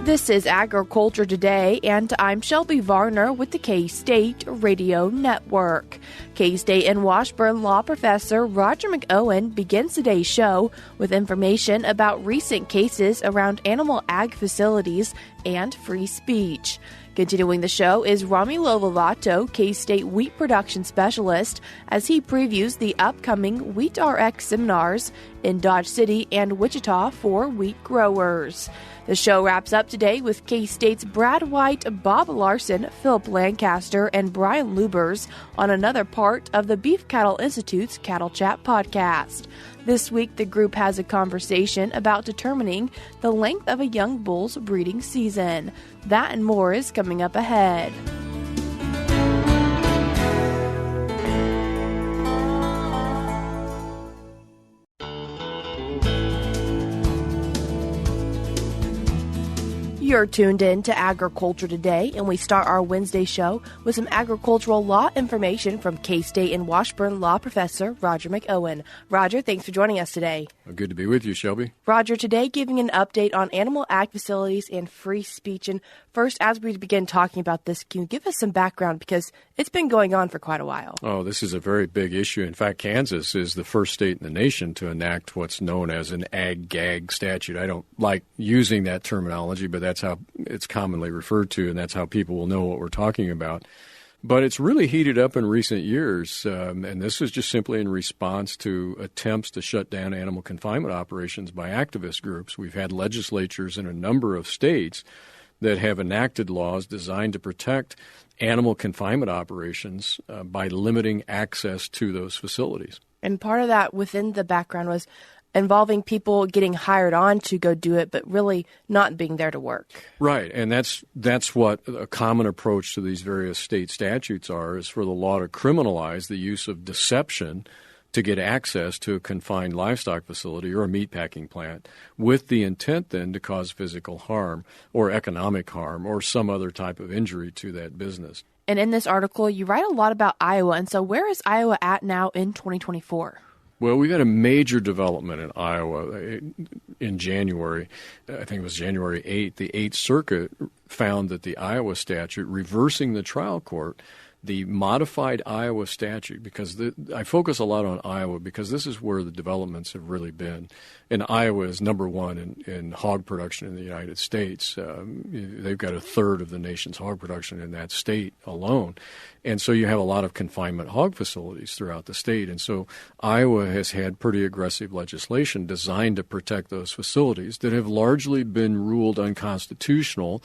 This is Agriculture Today, and I'm Shelby Varner with the K-State Radio Network. K-State and Washburn law professor Roger McEowen begins today's show with information about recent cases around animal ag facilities and free speech. Continuing the show is Romulo Lollato, K-State wheat production specialist, as he previews the upcoming Wheat RX seminars in Dodge City and Wichita for wheat growers. The show wraps up today with K-State's Brad White, Bob Larson, Phillip Lancaster, and Brian Lubbers on another part of the Beef Cattle Institute's Cattle Chat podcast. This week, the group has a conversation about determining the length of a young bull's breeding season. That and more is coming up ahead. You're tuned in to Agriculture Today, and we start our Wednesday show with some agricultural law information from K-State and Washburn law professor Roger McEowen. Roger, thanks for joining us today. Good to be with you, Shelby. Roger, today giving an update on animal ag facilities and free speech. And first, as we begin talking about this, can you give us some background, because it's been going on for quite a while? Oh, this is a very big issue. In fact, Kansas is the first state in the nation to enact what's known as an ag-gag statute. I don't like using that terminology, but that's how it's commonly referred to, and that's how people will know what we're talking about. But it's really heated up in recent years, and this is just simply in response to attempts to shut down animal confinement operations by activist groups. We've had legislatures in a number of states that have enacted laws designed to protect animal confinement operations by limiting access to those facilities. And part of that within the background was involving people getting hired on to go do it, but really not being there to work. Right, and that's what a common approach to these various state statutes is for the law to criminalize the use of deception to get access to a confined livestock facility or a meatpacking plant, with the intent then to cause physical harm or economic harm or some other type of injury to that business. And in this article, you write a lot about Iowa, and so where is Iowa at now in 2024? Well, we've had a major development in Iowa in January. I think it was January 8th. The 8th Circuit found that the Iowa statute, reversing the trial court, the modified Iowa statute, because I focus a lot on Iowa because this is where the developments have really been. And Iowa is number one in hog production in the United States. They've got a third of the nation's hog production in that state alone. And so you have a lot of confinement hog facilities throughout the state. And so Iowa has had pretty aggressive legislation designed to protect those facilities that have largely been ruled unconstitutional.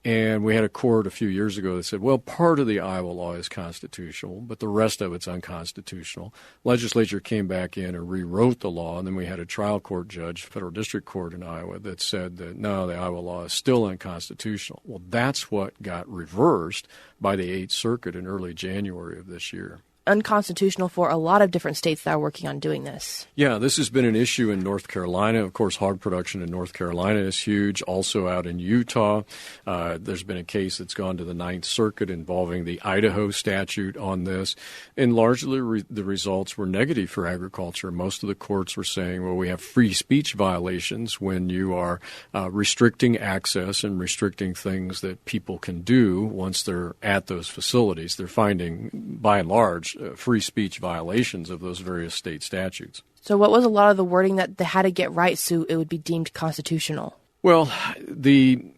And we had a court a few years ago that said, well, part of the Iowa law is constitutional, but the rest of it's unconstitutional. Legislature came back in and rewrote the law, and then we had a trial court judge, federal district court in Iowa, that said that, no, the Iowa law is still unconstitutional. Well, that's what got reversed by the 8th Circuit in early January of this year. Unconstitutional for a lot of different states that are working on doing this. Yeah, this has been an issue in North Carolina. Of course, hog production in North Carolina is huge. Also out in Utah, there's been a case that's gone to the 9th Circuit involving the Idaho statute on this. And largely the results were negative for agriculture. Most of the courts were saying, well, we have free speech violations when you are restricting access and restricting things that people can do once they're at those facilities. They're finding, by and large, free speech violations of those various state statutes. So what was a lot of the wording that they had to get right so it would be deemed constitutional? Well, the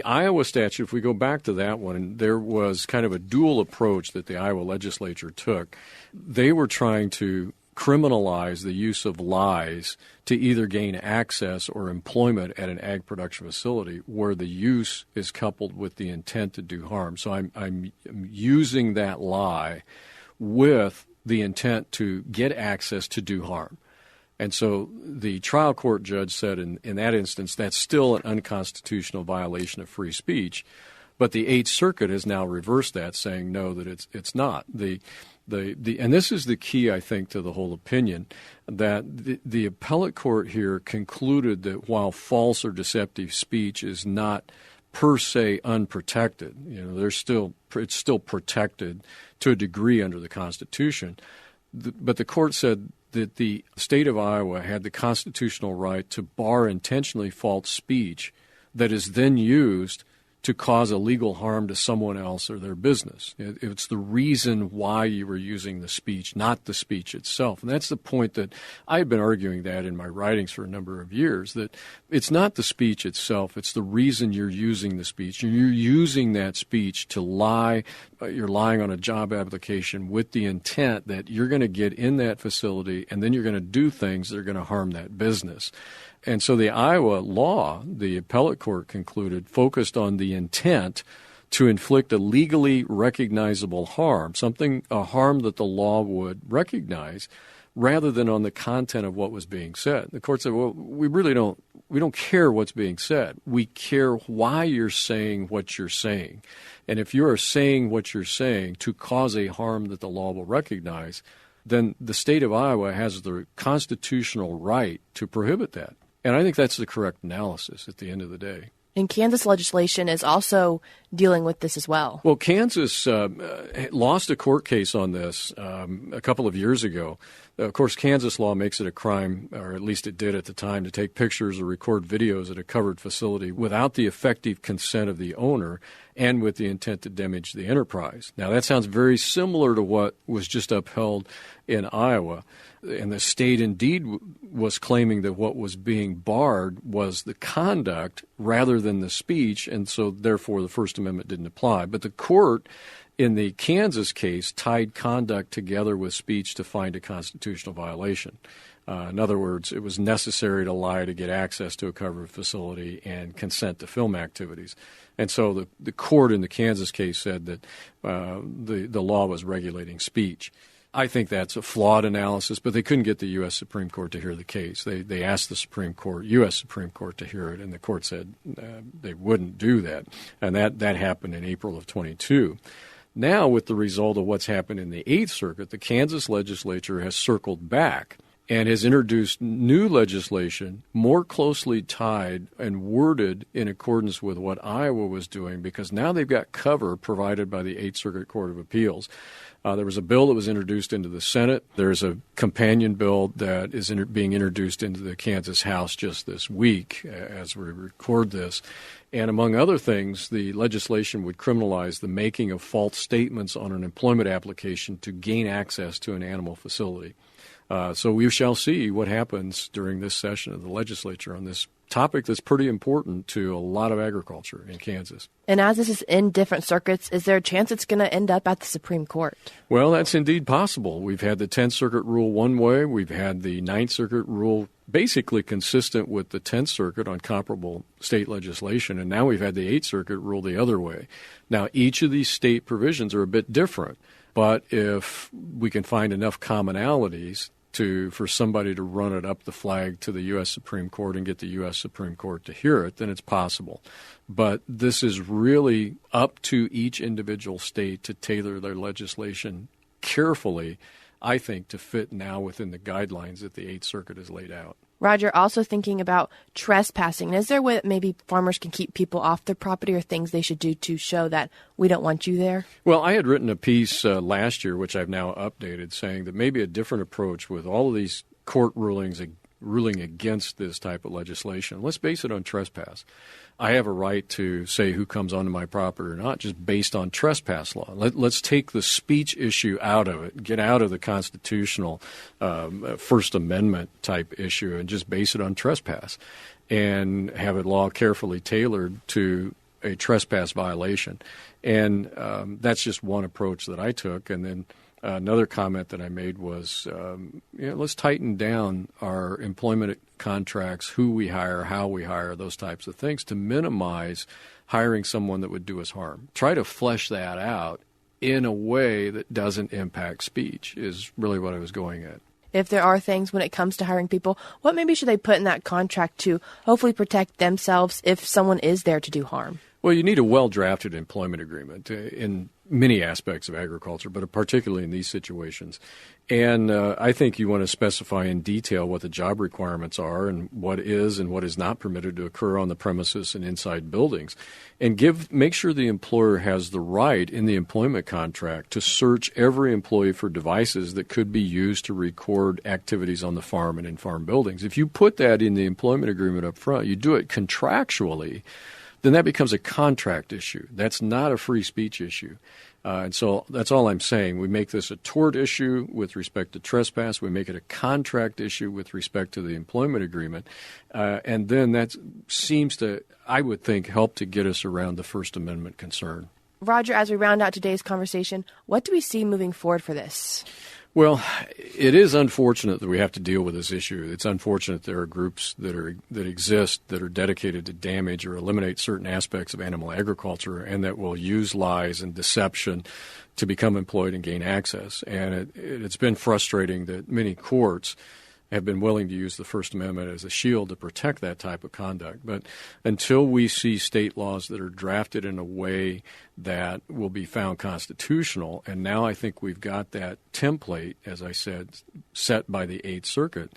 Iowa statute, if we go back to that one, there was kind of a dual approach that the Iowa legislature took. They were trying to criminalize the use of lies to either gain access or employment at an ag production facility where the use is coupled with the intent to do harm. So I'm using that lie with the intent to get access to do harm. And so the trial court judge said in that instance that's still an unconstitutional violation of free speech. But the 8th Circuit has now reversed that, saying no, that it's not. And this is the key, I think, to the whole opinion, that the appellate court here concluded that while false or deceptive speech is not per se unprotected, it's still protected to a degree under the Constitution. But the court said that the state of Iowa had the constitutional right to bar intentionally false speech that is then used to cause illegal harm to someone else or their business. It's the reason why you were using the speech, not the speech itself. And that's the point that I had been arguing that in my writings for a number of years, that it's not the speech itself, it's the reason you're using the speech. You're using that speech to lie. You're lying on a job application with the intent that you're going to get in that facility and then you're going to do things that are going to harm that business. And so the Iowa law, the appellate court concluded, focused on the intent to inflict a legally recognizable harm, a harm that the law would recognize, rather than on the content of what was being said. The court said, well, we don't care what's being said. We care why you're saying what you're saying. And if you are saying what you're saying to cause a harm that the law will recognize, then the state of Iowa has the constitutional right to prohibit that. And I think that's the correct analysis at the end of the day. And Kansas legislation is also dealing with this as well. Well, Kansas lost a court case on this a couple of years ago. Of course, Kansas law makes it a crime, or at least it did at the time, to take pictures or record videos at a covered facility without the effective consent of the owner and with the intent to damage the enterprise. Now, that sounds very similar to what was just upheld in Iowa. And the state indeed was claiming that what was being barred was the conduct rather than the speech, and so therefore the First Amendment didn't apply. But the court in the Kansas case tied conduct together with speech to find a constitutional violation. In other words, it was necessary to lie to get access to a covered facility and consent to film activities. And so the court in the Kansas case said that the law was regulating speech. I think that's a flawed analysis, but they couldn't get the U.S. Supreme Court to hear the case. They asked the Supreme Court, U.S. Supreme Court, to hear it, and the court said they wouldn't do that. And that happened in April of 22. Now, with the result of what's happened in the Eighth Circuit, the Kansas legislature has circled back and has introduced new legislation more closely tied and worded in accordance with what Iowa was doing, because now they've got cover provided by the Eighth Circuit Court of Appeals. There was a bill that was introduced into the Senate. There's a companion bill that is being introduced into the Kansas House just this week as we record this. And among other things, the legislation would criminalize the making of false statements on an employment application to gain access to an animal facility. So we shall see what happens during this session of the legislature on this topic that's pretty important to a lot of agriculture in Kansas. And as this is in different circuits, is there a chance it's going to end up at the Supreme Court? Well, that's indeed possible. We've had the 10th Circuit rule one way. We've had the 9th Circuit rule basically consistent with the 10th Circuit on comparable state legislation. And now we've had the 8th Circuit rule the other way. Now, each of these state provisions are a bit different. But if we can find enough commonalities for somebody to run it up the flag to the U.S. Supreme Court and get the U.S. Supreme Court to hear it, then it's possible. But this is really up to each individual state to tailor their legislation carefully, I think, to fit now within the guidelines that the Eighth Circuit has laid out. Roger, also thinking about trespassing. Is there a way that maybe farmers can keep people off their property, or things they should do to show that we don't want you there? Well, I had written a piece last year, which I've now updated, saying that maybe a different approach with all of these court rulings ruling against this type of legislation. Let's base it on trespass. I have a right to say who comes onto my property or not just based on trespass law. Let's take the speech issue out of it, get out of the constitutional First Amendment type issue and just base it on trespass and have a law carefully tailored to a trespass violation. And that's just one approach that I took. And then another comment that I made was, let's tighten down our employment contracts, who we hire, how we hire, those types of things to minimize hiring someone that would do us harm. Try to flesh that out in a way that doesn't impact speech is really what I was going at. If there are things when it comes to hiring people, what maybe should they put in that contract to hopefully protect themselves if someone is there to do harm? Well, you need a well-drafted employment agreement in many aspects of agriculture, but particularly in these situations. And I think you want to specify in detail what the job requirements are and what is not permitted to occur on the premises and inside buildings. And make sure the employer has the right in the employment contract to search every employee for devices that could be used to record activities on the farm and in farm buildings. If you put that in the employment agreement up front, you do it contractually, then that becomes a contract issue. That's not a free speech issue. And so that's all I'm saying. We make this a tort issue with respect to trespass. We make it a contract issue with respect to the employment agreement. And then that seems to, I would think, help to get us around the First Amendment concern. Roger, as we round out today's conversation, what do we see moving forward for this? Well, it is unfortunate that we have to deal with this issue. It's unfortunate there are groups that exist that are dedicated to damage or eliminate certain aspects of animal agriculture and that will use lies and deception to become employed and gain access. And it's been frustrating that many courts have been willing to use the First Amendment as a shield to protect that type of conduct. But until we see state laws that are drafted in a way that will be found constitutional, and now I think we've got that template, as I said, set by the Eighth Circuit,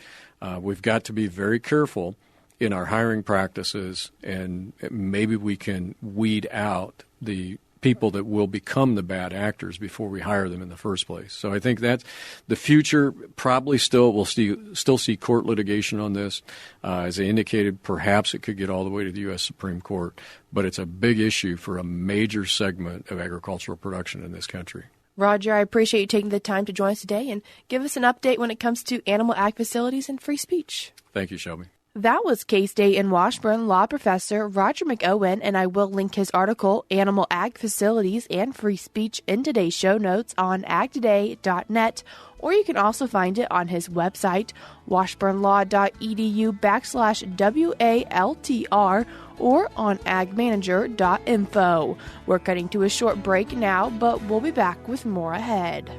we've got to be very careful in our hiring practices, and maybe we can weed out the people that will become the bad actors before we hire them in the first place. So I think that's the future. Probably we'll still see court litigation on this. As I indicated, perhaps it could get all the way to the U.S. Supreme Court, but it's a big issue for a major segment of agricultural production in this country. Roger, I appreciate you taking the time to join us today and give us an update when it comes to animal ag facilities and free speech. Thank you, Shelby. That was K-State and Washburn law professor Roger McEowen, and I will link his article, Animal Ag Facilities and Free Speech, in today's show notes on agtoday.net, or you can also find it on his website, washburnlaw.edu/WALTR, or on AgManager.info. We're cutting to a short break now, but we'll be back with more ahead.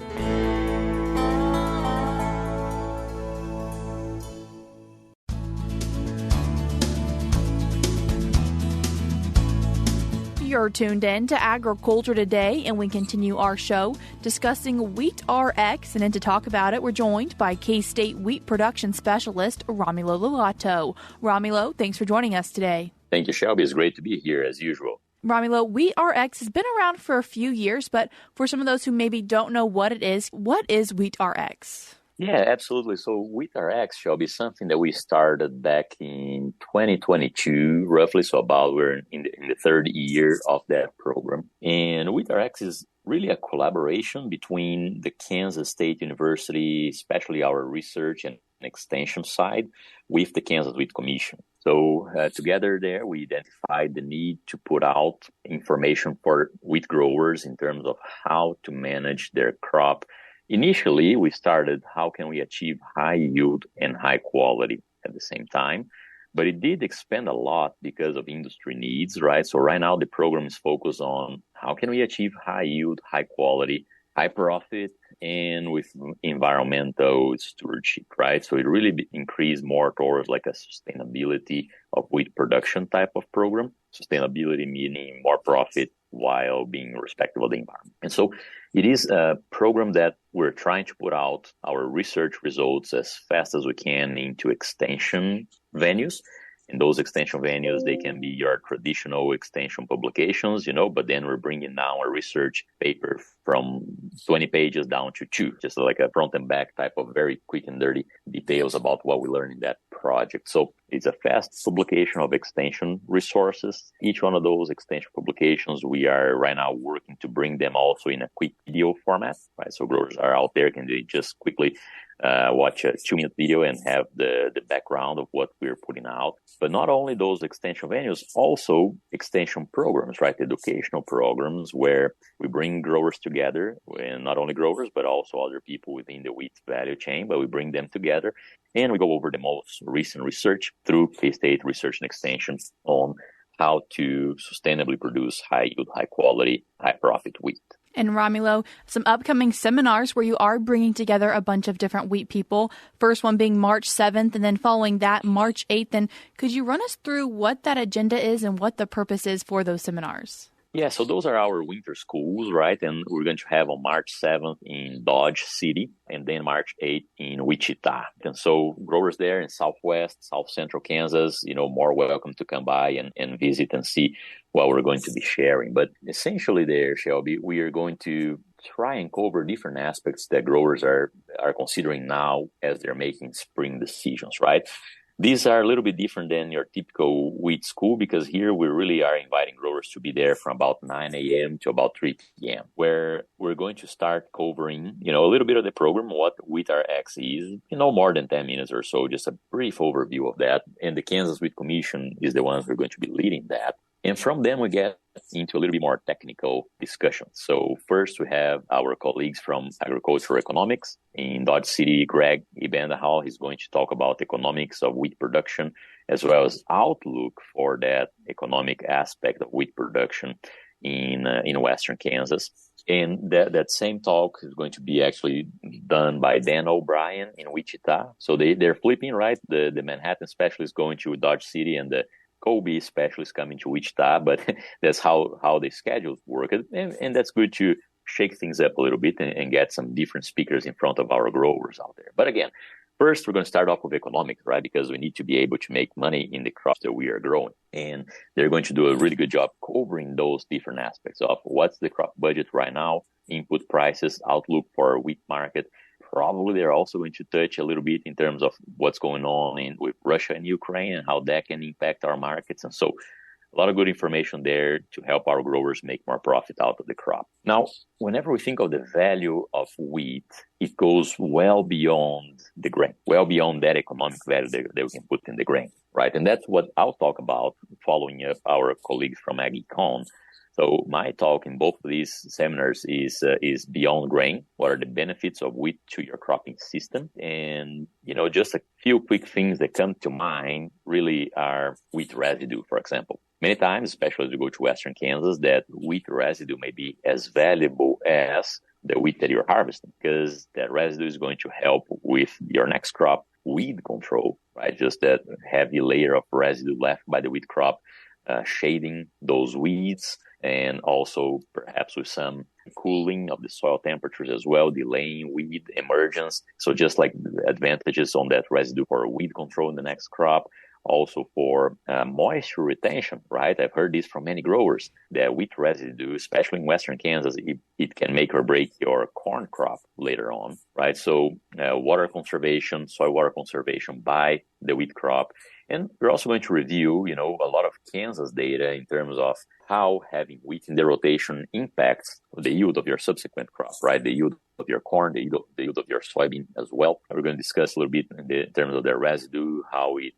You're tuned in to Agriculture Today, and we continue our show discussing Wheat RX. And to talk about it, we're joined by K-State Wheat Production Specialist Romulo Lollato. Romulo, thanks for joining us today. Thank you, Shelby. It's great to be here as usual. Romulo, Wheat RX has been around for a few years, but for some of those who maybe don't know what is Wheat RX? Yeah, absolutely. So Wheat RX, Shelby, is something that we started back in 2022, roughly. So we're in the third year of that program. And Wheat RX is really a collaboration between the Kansas State University, especially our research and extension side, with the Kansas Wheat Commission. So together there, we identified the need to put out information for wheat growers in terms of how to manage their crop. Initially, we started how can we achieve high yield and high quality at the same time. But it did expand a lot because of industry needs, right? So right now, the program is focused on how can we achieve high yield, high quality, high profit, and with environmental stewardship, right? So it really increased more towards like a sustainability of wheat production type of program. Sustainability meaning more profit while being respectful of the environment. And so it is a program that we're trying to put out our research results as fast as we can into extension venues. And those extension venues, they can be your traditional extension publications, but then we're bringing now a research paper from 20 pages down to 2, just like a front and back type of very quick and dirty details about what we learned in that project. So it's a fast publication of extension resources. Each one of those extension publications, we are right now working to bring them also in a quick video format, right? So growers are out there, can they just quickly watch a 2-minute video and have the background of what we're putting out. But not only those extension venues, also extension programs, right? Educational programs where we bring growers together, and not only growers, but also other people within the wheat value chain, but we bring them together and we go over the most recent research through K-State Research and Extension on how to sustainably produce high yield, high quality, high profit wheat. And Romulo, some upcoming seminars where you are bringing together a bunch of different wheat people. First one being March 7th, and then following that, March 8th. And could you run us through what that agenda is and what the purpose is for those seminars? Yeah, so those are our winter schools, right? And we're going to have on March 7th in Dodge City and then March 8th in Wichita. And so growers there in Southwest, South Central Kansas, more welcome to come by and visit and see what we're going to be sharing. But essentially there, Shelby, we are going to try and cover different aspects that growers are considering now as they're making spring decisions, right? These are a little bit different than your typical wheat school because here we really are inviting growers to be there from about 9 a.m. to about 3 p.m., where we're going to start covering, a little bit of the program, what Wheat RX is, more than 10 minutes or so, just a brief overview of that. And the Kansas Wheat Commission is the ones who are going to be leading that. And from them, we get into a little bit more technical discussion. So first, we have our colleagues from agricultural economics in Dodge City, Greg Ibendahal. He's going to talk about economics of wheat production, as well as outlook for that economic aspect of wheat production in Western Kansas. And that same talk is going to be actually done by Dan O'Brien in Wichita. So they're flipping, right? The Manhattan specialist going to Dodge City and the Kobe specialist coming to Wichita, but that's how the schedules work. And that's good to shake things up a little bit and get some different speakers in front of our growers out there. But again, first, we're going to start off with economics, right? Because we need to be able to make money in the crops that we are growing. And they're going to do a really good job covering those different aspects of what's the crop budget right now, input prices, outlook for wheat market. Probably they're also going to touch a little bit in terms of what's going on with Russia and Ukraine and how that can impact our markets. And so a lot of good information there to help our growers make more profit out of the crop. Now, whenever we think of the value of wheat, it goes well beyond the grain, well beyond that economic value that we can put in the grain, right? And that's what I'll talk about following up our colleagues from AgEcon. So my talk in both of these seminars is beyond grain. What are the benefits of wheat to your cropping system? And, just a few quick things that come to mind really are wheat residue, for example. Many times, especially as we go to Western Kansas, that wheat residue may be as valuable as the wheat that you're harvesting because that residue is going to help with your next crop weed control, right? Just that heavy layer of residue left by the wheat crop, shading those weeds, and also perhaps with some cooling of the soil temperatures as well, delaying weed emergence. So just like the advantages on that residue for weed control in the next crop, also for moisture retention, right? I've heard this from many growers that wheat residue, especially in Western Kansas, it can make or break your corn crop later on, right? So water conservation, soil water conservation by the wheat crop. And we're also going to review, a lot of Kansas data in terms of how having wheat in the rotation impacts the yield of your subsequent crop, right? The yield of your corn, the yield of your soybean as well. We're going to discuss a little bit in terms of their residue, how it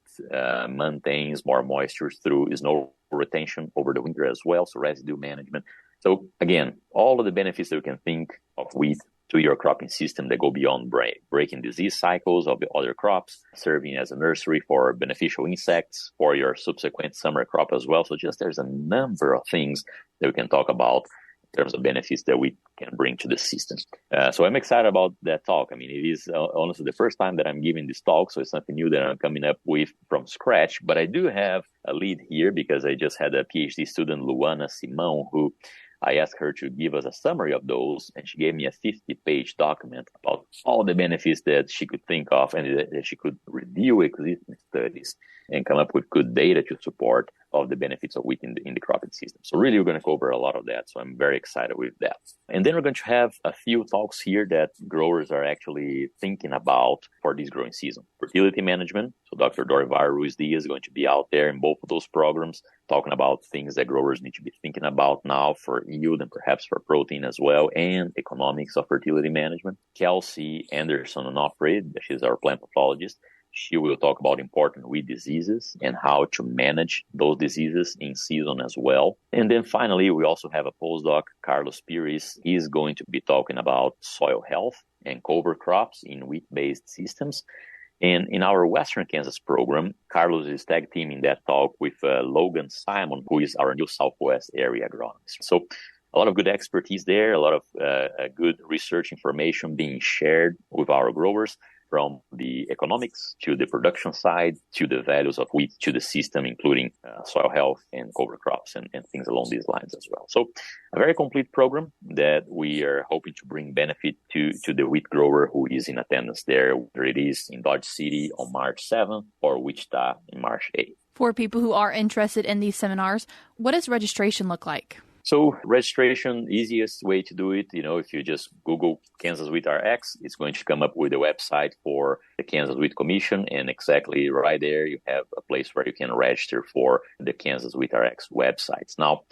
maintains more moisture through snow retention over the winter as well, so residue management. So again, all of the benefits that we can think of wheat to your cropping system that go beyond breaking disease cycles of the other crops, serving as a nursery for beneficial insects for your subsequent summer crop as well. So there's a number of things that we can talk about in terms of benefits that we can bring to the system. So I'm excited about that talk. I mean, it is honestly the first time that I'm giving this talk, so it's something new that I'm coming up with from scratch. But I do have a lead here because I just had a PhD student, Luana Simão, who I asked her to give us a summary of those, and she gave me a 50-page document about all the benefits that she could think of and that she could review existing studies and come up with good data to support of the benefits of wheat in the cropping system. So really, we're going to cover a lot of that. So I'm very excited with that. And then we're going to have a few talks here that growers are actually thinking about for this growing season. Fertility management. So Dr. Dorivar Ruiz-Diaz is going to be out there in both of those programs, talking about things that growers need to be thinking about now for yield and perhaps for protein as well, and economics of fertility management. Kelsey Anderson Onofre, she's our plant pathologist. She will talk about important weed diseases and how to manage those diseases in season as well. And then finally, we also have a postdoc, Carlos Pires. He's going to be talking about soil health and cover crops in wheat-based systems. And in our Western Kansas program, Carlos is tag teaming that talk with Logan Simon, who is our new Southwest area agronomist. So a lot of good expertise there, a lot of good research information being shared with our growers, from the economics to the production side to the values of wheat to the system, including soil health and cover crops and things along these lines as well. So a very complete program that we are hoping to bring benefit to the wheat grower who is in attendance there, whether it is in Dodge City on March 7th or Wichita in March 8th. For people who are interested in these seminars, what does registration look like? So registration, easiest way to do it, if you just Google Kansas Wheat RX, it's going to come up with a website for the Kansas Wheat Commission. And exactly right there, you have a place where you can register for the Kansas Wheat RX websites. Now,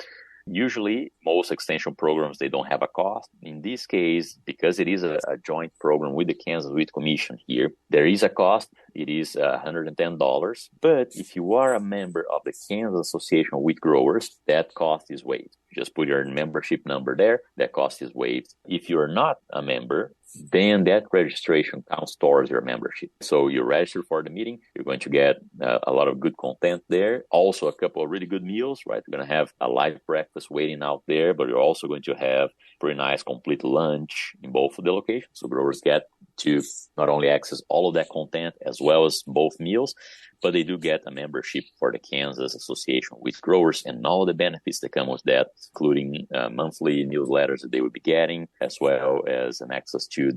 usually, most extension programs, they don't have a cost. In this case, because it is a joint program with the Kansas Wheat Commission here, there is a cost. It is $110. But if you are a member of the Kansas Association of Wheat Growers, that cost is waived. Just put your membership number there. That cost is waived. If you're not a member, then that registration counts towards your membership. So you register for the meeting. You're going to get a lot of good content there. Also, a couple of really good meals, right? You're going to have a live breakfast waiting out there, but you're also going to have pretty nice complete lunch in both of the locations. So growers get to not only access all of that content as well as both meals, but they do get a membership for the Kansas Association of Wheat Growers and all the benefits that come with that, including monthly newsletters that they will be getting, as well as an access to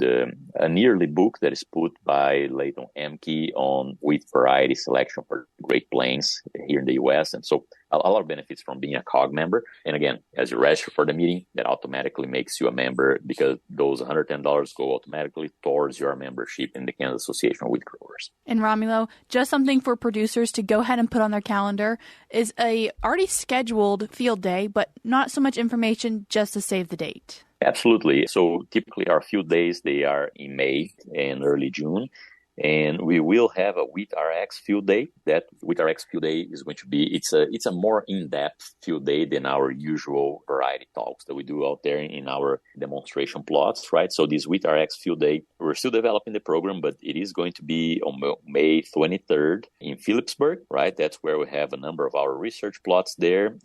a yearly book that is put by Leighton Emke on wheat variety selection for Great Plains here in the U.S. And so a lot of benefits from being a COG member. And again, as you register for the meeting, that automatically makes you a member because those $110 go automatically towards your membership in the Kansas Association of Wheat Growers. And Romulo, just something for producers to go ahead and put on their calendar is a already scheduled field day, but not so much information just to save the date. Absolutely. So typically our field days, they are in May and early June. And we will have a Wheat RX field day. That Wheat RX field day is going to be, it's a more in-depth field day than our usual variety talks that we do out there in our demonstration plots, right? So this Wheat RX field day, we're still developing the program, but it is going to be on May 23rd in Phillipsburg, right? That's where we have a number of our research plots there,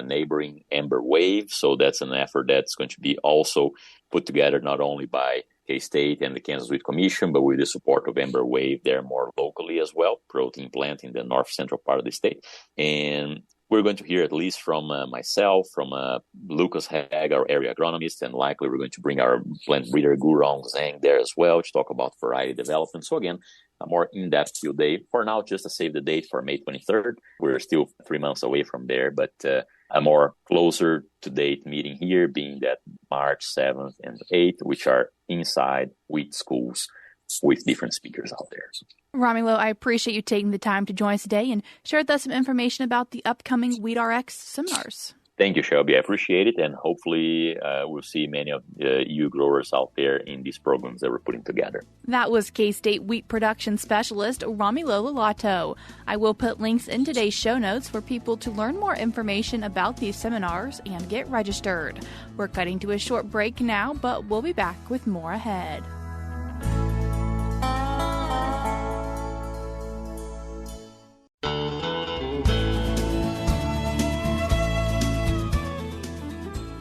neighboring Amber Wave. So that's an effort that's going to be also put together not only by K-State and the Kansas Wheat Commission, but with the support of Amber Wave there more locally as well, protein plant in the north central part of the state. And we're going to hear at least from myself, from Lucas Haag, our area agronomist, and likely we're going to bring our plant breeder Gurong Zhang there as well to talk about variety development. So again, a more in-depth field day. For now, just to save the date for May 23rd. We're still 3 months away from there, but a more closer to date meeting here being that March 7th and 8th, which are inside wheat schools with different speakers out there. Romulo, I appreciate you taking the time to join us today and share with us some information about the upcoming Wheat RX seminars. Thank you, Shelby. I appreciate it. And hopefully we'll see many of you growers out there in these programs that we're putting together. That was K-State Wheat Production Specialist Romulo Lollato. I will put links in today's show notes for people to learn more information about these seminars and get registered. We're cutting to a short break now, but we'll be back with more ahead.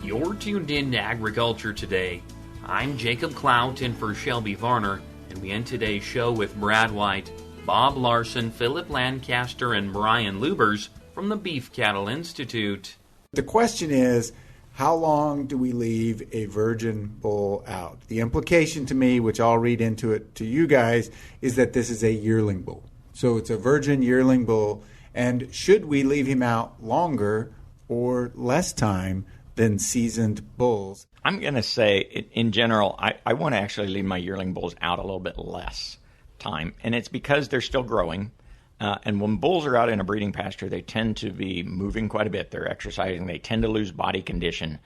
You're tuned in to Agriculture Today. I'm Jacob Clout in for Shelby Varner, and we end today's show with Brad White, Bob Larson, Phillip Lancaster, and Brian Lubbers from the Beef Cattle Institute. The question is, how long do we leave a virgin bull out? The implication to me, which I'll read into it to you guys, is that this is a yearling bull. So it's a virgin yearling bull, and should we leave him out longer or less time than seasoned bulls? I'm going to say, in general, I want to actually leave my yearling bulls out a little bit less time. And it's because they're still growing. And when bulls are out in a breeding pasture, they tend to be moving quite a bit. They're exercising. They tend to lose body condition.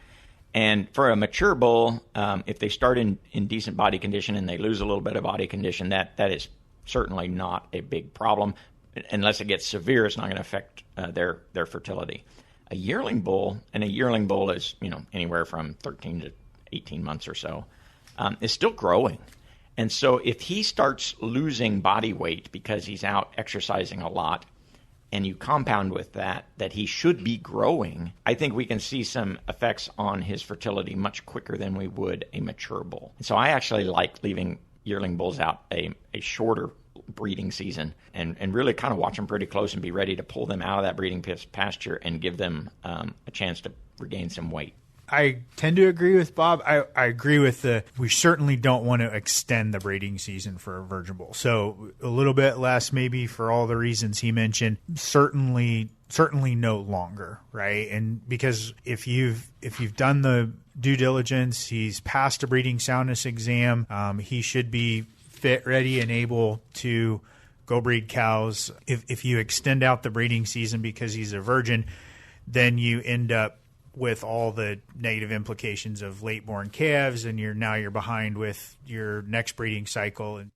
And for a mature bull, if they start in decent body condition and they lose a little bit of body condition, that is certainly not a big problem. Unless it gets severe, it's not going to affect their fertility. A yearling bull is, anywhere from 13 to 18 months or so, is still growing. And so if he starts losing body weight because he's out exercising a lot, and you compound with that he should be growing, I think we can see some effects on his fertility much quicker than we would a mature bull. And so I actually like leaving yearling bulls out a shorter breeding season and really kind of watch them pretty close and be ready to pull them out of that breeding pasture and give them a chance to regain some weight. I tend to agree with Bob. I agree with we certainly don't want to extend the breeding season for a virgin bull. So a little bit less maybe for all the reasons he mentioned. Certainly no longer, right? And because if you've done the due diligence, he's passed a breeding soundness exam, he should be fit, ready, and able to go breed cows. If you extend out the breeding season because he's a virgin, then you end up with all the negative implications of late-born calves, and you're behind with your next breeding cycle. And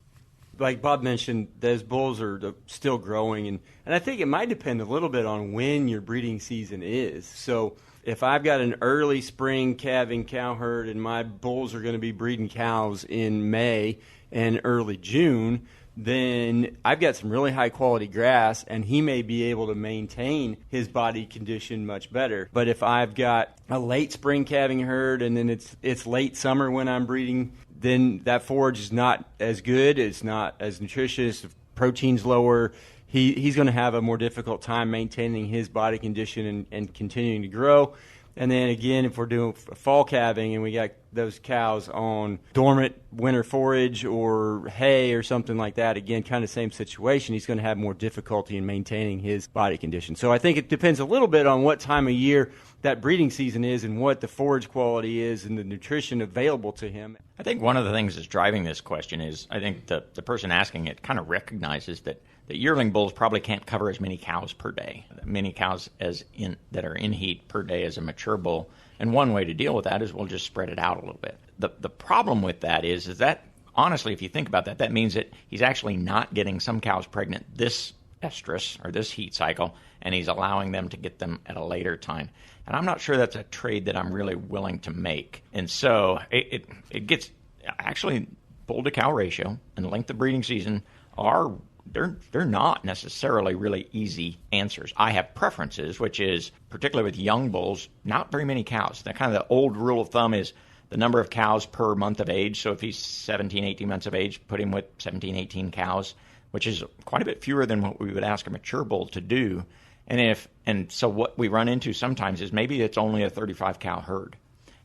like Bob mentioned, those bulls are still growing, and I think it might depend a little bit on when your breeding season is. So if I've got an early spring calving cow herd and my bulls are going to be breeding cows in May and early June, then I've got some really high-quality grass, and he may be able to maintain his body condition much better. But if I've got a late spring calving herd and then it's late summer when I'm breeding, then that forage is not as good, it's not as nutritious, protein's lower. He's going to have a more difficult time maintaining his body condition and continuing to grow. And then again, if we're doing fall calving and we got those cows on dormant winter forage or hay or something like that, again, kind of same situation, he's going to have more difficulty in maintaining his body condition. So I think it depends a little bit on what time of year that breeding season is and what the forage quality is and the nutrition available to him. I think one of the things that's driving this question is I think the person asking it kind of recognizes that yearling bulls probably can't cover as many cows per day, many cows that are in heat per day as a mature bull. And one way to deal with that is we'll just spread it out a little bit. The problem with that is that, honestly, if you think about that, that means that he's actually not getting some cows pregnant this estrus or this heat cycle, and he's allowing them to get them at a later time. And I'm not sure that's a trade that I'm really willing to make. And so it gets, actually, bull to cow ratio and length of breeding season are they're not necessarily really easy answers. I have preferences, which is, particularly with young bulls, not very many cows. That kind of the old rule of thumb is the number of cows per month of age. So if he's 17, 18 months of age, put him with 17, 18 cows, which is quite a bit fewer than what we would ask a mature bull to do. And so what we run into sometimes is maybe it's only a 35 cow herd.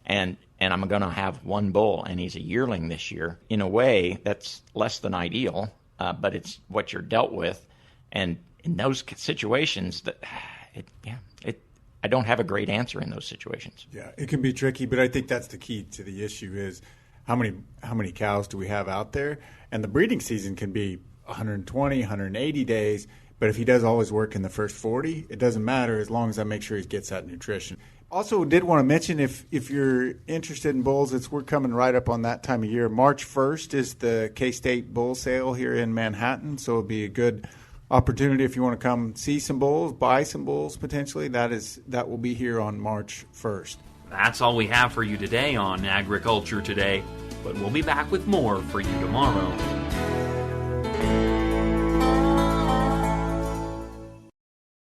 And I'm going to have one bull, and he's a yearling this year. In a way, that's less than ideal. But it's what you're dealt with, and in those situations, I don't have a great answer in those situations. Yeah, it can be tricky, but I think that's the key to the issue is how many cows do we have out there? And the breeding season can be 120, 180 days, but if he does all his work in the first 40, it doesn't matter as long as I make sure he gets that nutrition. Also, did want to mention if you're interested in bulls, we're coming right up on that time of year. March 1st is the K-State bull sale here in Manhattan, so it'll be a good opportunity if you want to come see some bulls, buy some bulls potentially. That will be here on March 1st. That's all we have for you today on Agriculture Today, but we'll be back with more for you tomorrow.